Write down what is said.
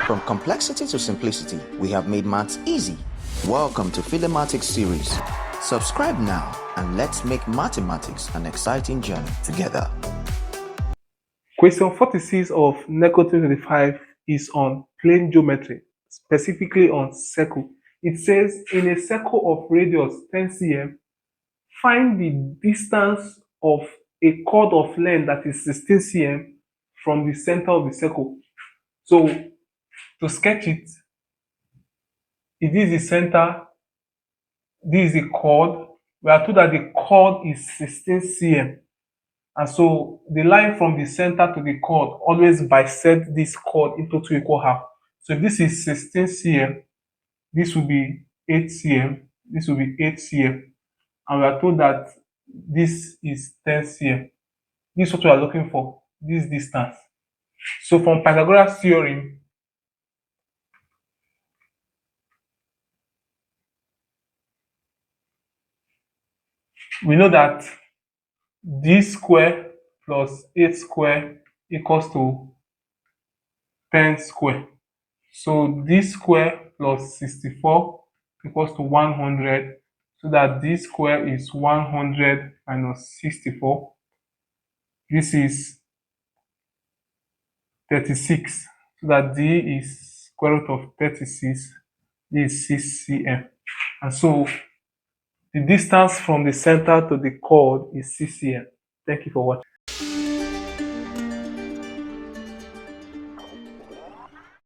From complexity to simplicity, we have made maths easy. Welcome to Philemathics series. Subscribe now and let's make mathematics an exciting journey together. Question 46 of NECO 2025 is on plane geometry, specifically on circle. It says, in a circle of radius 10 cm, find the distance of a chord of length that is 16 cm from the center of the circle. So, to sketch it, it is the center, this is the chord. We are told that the chord is 16 cm. And so the line from the center to the chord always bisect this chord into 2 equal half. So if this is 16 cm, this will be 8 cm, this will be 8 cm. And we are told that this is 10 cm. This is what we are looking for, this distance. So from Pythagoras theorem, we know that d square plus 8 square equals to 10 square. So d square plus 64 equals to 100. So that d square is 100 minus 64. This is 36. So that d is square root of 36. This is 6 cm. And so the distance from the center to the chord is 6 cm. Thank you for watching.